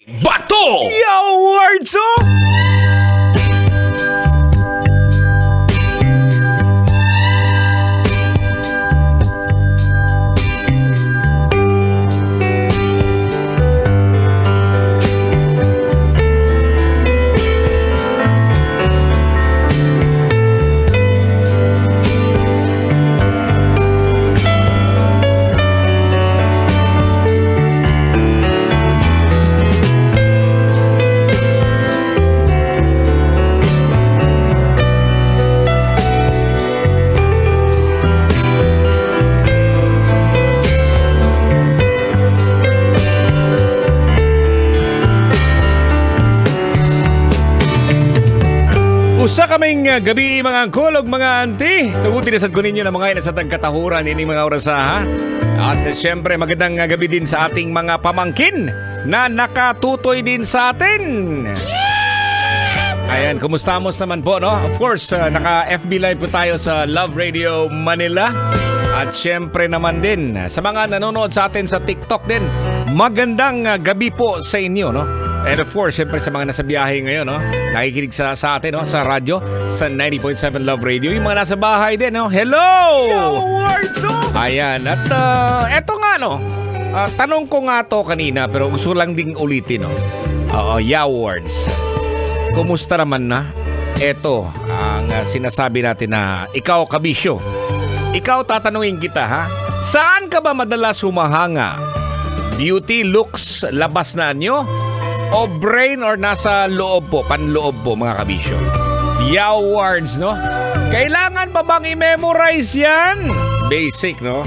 Bato! Yo, Wardzo! Usa kaming gabi mga angkol ug mga auntie. Tugutin sa ko ninyo na mga ina sa tagkatahuran ini mga orasaha. At syempre magandang gabi din sa ating mga pamangkin na nakatutoy din sa atin. Ayan, kumustamos naman po, no? Of course, naka-FB Live po tayo sa Love Radio Manila. At syempre naman din, sa mga nanonood sa atin sa TikTok din, magandang gabi po sa inyo, no? And of course, syempre sa mga nasa biyahe ngayon, no? Nakikinig sa atin, no? Sa radyo, sa 90.7 Love Radio. Yung mga nasa bahay din, no? Hello! Yo, Wardzo! Ayan, at eto nga, no? Tanong ko nga to kanina, pero gusto lang ding ulitin, no? Yeah, words. Kumusta naman na? Eto, ang sinasabi natin na ikaw, kabisyo. Ikaw, tatanungin kita, ha? Saan ka ba madalas humahanga? Beauty, looks, labas na anyo? O brain or nasa loob po, panloob po mga kabisyo? Yeah, words, no? Kailangan pa bang i-memorize yan? Basic, no?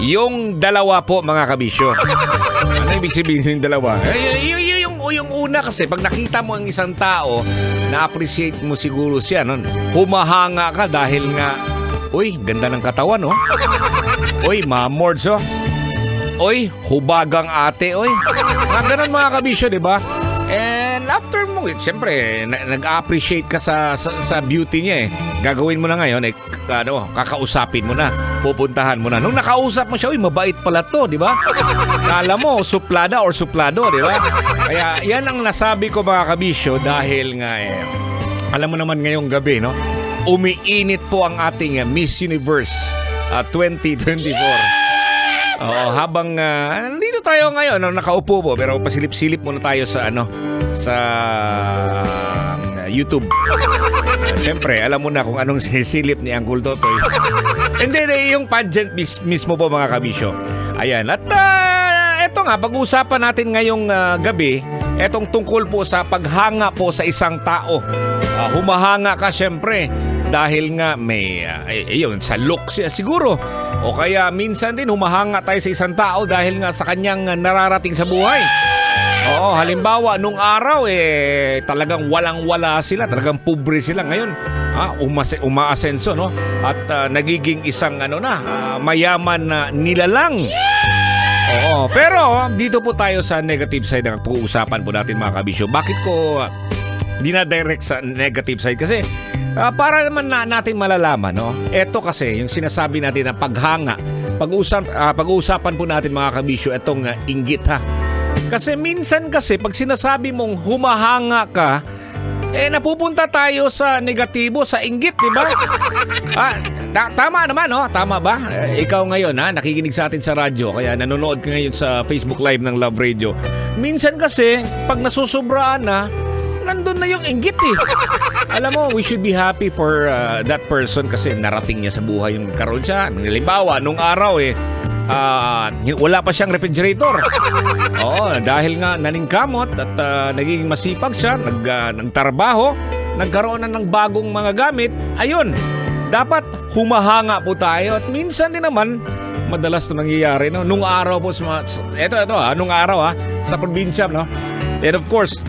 Yung dalawa po mga kabisyo. Ano ibig sabihin yung dalawa? Yung una kasi, pag nakita mo ang isang tao, na-appreciate mo siguro siya, no? Humahanga ka dahil nga, uy, ganda ng katawan, no? Uy, mamords, oh. Uy, hubagang ate, uy. Mga ganun mga kabisyo, di ba? And after mo, siyempre, nag-appreciate ka sa beauty niya eh. Gagawin mo na ngayon, kakausapin mo na. Pupuntahan mo na. Nung nakausap mo siya, uy, mabait pala to, di ba? Kala mo, suplada or suplado, di ba? Kaya yan ang nasabi ko mga kabisyo dahil nga alam mo naman ngayong gabi, no? Umiinit po ang ating Miss Universe 2024. Oo, habang nandito tayo ngayon, nakaupo po, pero pasilip-silip muna tayo sa YouTube. Siyempre, alam mo na kung anong sinisilip ni Uncle Totoy. Hindi, yung pageant mismo po mga kabisyo. Ayan, at eto nga, pag-uusapan natin ngayong gabi, etong tungkol po sa paghanga po sa isang tao. Humahanga ka siyempre dahil nga may yun, sa looks siya siguro. O kaya minsan din humahanga tayo sa isang tao dahil nga sa kanyang nararating sa buhay. Oo, halimbawa nung araw talagang walang-wala sila, talagang pobre sila. Ngayon, umaasenso, no? At nagiging isang mayaman na nilalang. Oo, pero dito po tayo sa negative side ng pag-uusapan po natin mga kabisyo. Bakit ko dinadirect sa negative side? Kasi para naman natin malalaman, no? Ito kasi, yung sinasabi natin na paghanga. Pag-uusapan po natin mga kabisyo, itong inggit, ha? Kasi minsan kasi, pag sinasabi mong humahanga ka, napupunta tayo sa negatibo, sa inggit, di ba? Tama naman, no? Tama ba? Ikaw ngayon, ha? Nakikinig sa atin sa radyo, kaya nanonood ka ngayon sa Facebook Live ng Love Radio. Minsan kasi, pag nasusobraan na, nandun na yung inggit eh. Alam mo, we should be happy for that person kasi narating niya sa buhay yung karoon siya. Halimbawa, nung araw wala pa siyang refrigerator. Oo, dahil nga naningkamot at naging masipag siya, nagtrabaho, nagkaroon na ng bagong mga gamit. Ayun, dapat humahanga po tayo. At minsan din naman, madalas na nangyayari, no? Nung araw po, nung araw sa probinsya, no? And of course,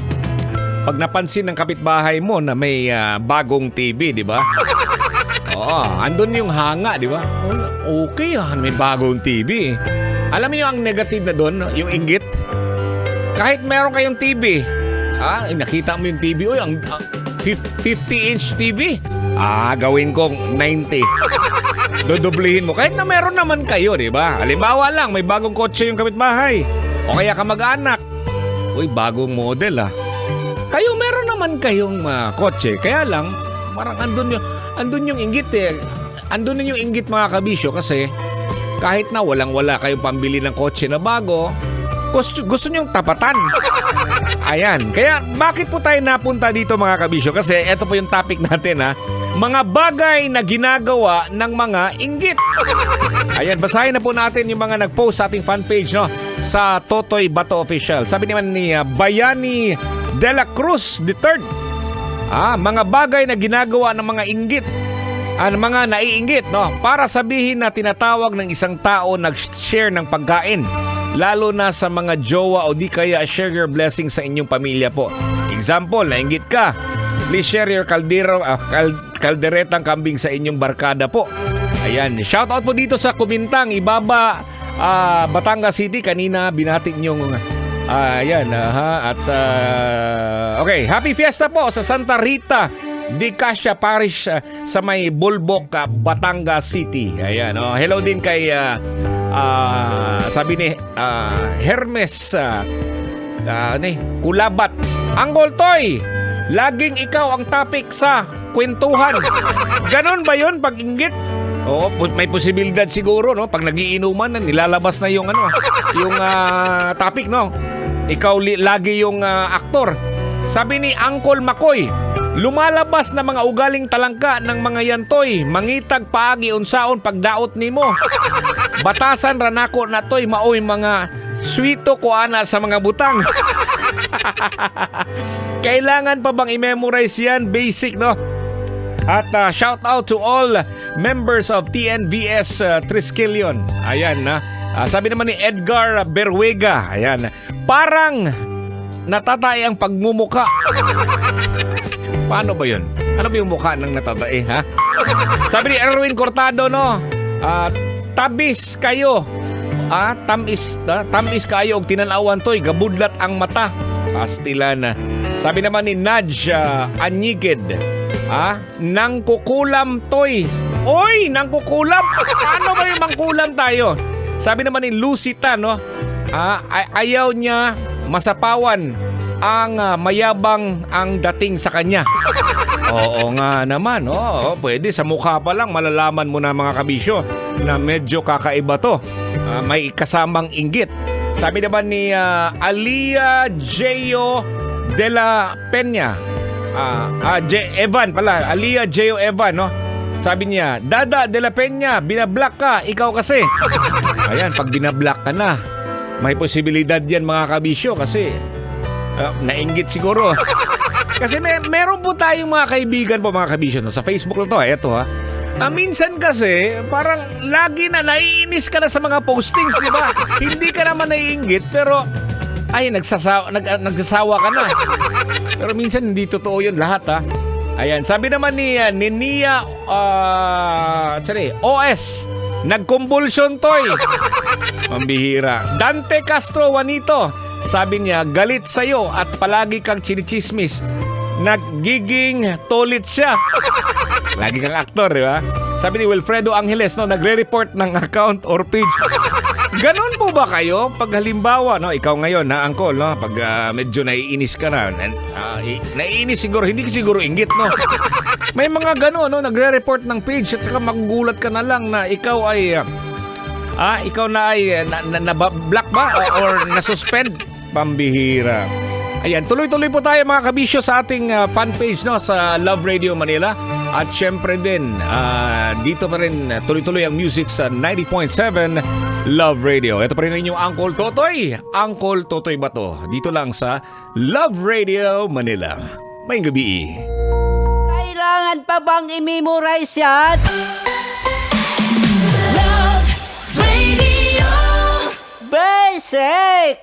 pag napansin ng kapitbahay mo na may bagong TV, di ba? Oo, andun yung hanga, di ba? Okay, may bagong TV. Alam niyo ang negative na doon, yung inggit? Kahit meron kayong TV, nakita mo yung TV, uy, ang 50-inch TV. Gawin kong 90. Dodoblihin mo. Kahit na meron naman kayo, di ba? Halimbawa lang, may bagong kotse yung kapitbahay. O kaya kamag-anak. Uy, bagong model Kayo meron naman kayong kotse, kaya lang parang andun yung inggit Andun yung inggit mga kabisyo kasi kahit na walang-wala kayong pambili ng kotse na bago, gusto nyong tapatan. Ayan, kaya bakit po tayo napunta dito mga kabisyo? Kasi eto po yung topic natin mga bagay na ginagawa ng mga inggit. Ayan, basahin na po natin yung mga nag-post sa ating fan page sa Totoy Bato Official. Sabi naman ni Bayani de la Cruz III, mga bagay na ginagawa ng mga inggit, mga naiinggit, para sabihin na tinatawag ng isang tao nag-share ng pagkain, lalo na sa mga jowa o di kaya share your blessings sa inyong pamilya po. Example, nainggit ka, please share your kalderetang kambing sa inyong barkada po. Ayan, shoutout po dito sa Kumintang, Ibaba, Batangas City. Kanina binati niyong okay, happy fiesta po sa Santa Rita Di Cassia Parish sa may Bulbok, Batangas City. Ayan, hello din kay sabi ni Hermes Kulabat. Uncle Toy, laging ikaw ang topic sa kwentuhan. Ganon ba yun pag inggit? Oo, may posibilidad siguro pag nagiinuman nilalabas na yung yung topic Ikaw lagi yung aktor. Sabi ni Uncle Makoy, lumalabas na mga ugaling talangka ng mga yantoy, mangitag paagi unsaon pagdaot nimo. Batasan ranako na toy maoy mga swito ko ana sa mga butang. Kailangan pa bang i-memorize yan? Basic, At shout out to all members of TNVS Triskelion. Ayan, sabi naman ni Edgar Berwega, ayan, parang natatay ang pagmumuka. Paano ba yun? Ano ba yung mukha ng natatay, Sabi ni Erwin Cortado, tabis kayo. Tamis kayo og tinanawan toy, gabudlat ang mata. Pastilan. Sabi naman ni Naj Anyigid, nang kukulam toy. Oy, nang kukulam. Paano ba yung mangkulam tayo? Sabi naman ni Lucita, ayaw niya masapawan ang mayabang ang dating sa kanya. Oo nga naman. Pwede sa mukha pa lang malalaman mo na mga kabisyo na medyo kakaiba to. May kasamang inggit. Sabi naman ni Alia Geo de la Peña. Evan pala. Alia Geo Evan, Sabi niya, Dada de la Peña, binablock ka. Ikaw kasi. Ayan, pag binablock ka na, may posibilidad yan mga kabisyo kasi nainggit siguro. Kasi meron po tayong mga kaibigan po mga kabisyo sa Facebook lang to. Eto minsan kasi parang lagi na naiinis ka na sa mga postings, di ba? Hindi ka naman naiinggit pero nagsasawa ka na. Pero minsan hindi totoo yun lahat Ayan, sabi naman ni Ninia OS, nagkumbulsyon toy. Mambihira. Dante Castro Juanito, sabi niya, galit sa'yo at palagi kang chinichismis. Nagiging tolit siya. Lagi kang aktor, di ba? Sabi ni Wilfredo Angeles, nagre-report ng account or page. Ganon po ba kayo? Pag halimbawa, ikaw ngayon, Uncle, pag medyo naiinis ka na, naiinis siguro, hindi siguro inggit, May mga ganon, nagre-report ng page at saka magugulat ka na lang na ikaw ay ikaw na ay na-block ba or na-suspend? Pambihira. Ayan, tuloy-tuloy po tayo mga kabisyo sa ating fan page sa Love Radio Manila. At syempre din, dito pa rin tuloy-tuloy ang music sa 90.7 Love Radio. Ito pa rin ang inyong Uncle Totoy. Uncle Totoy Bato. Dito lang sa Love Radio Manila. Maying gabi. Kailangan pa bang i-memorize yan? Love Radio Basic!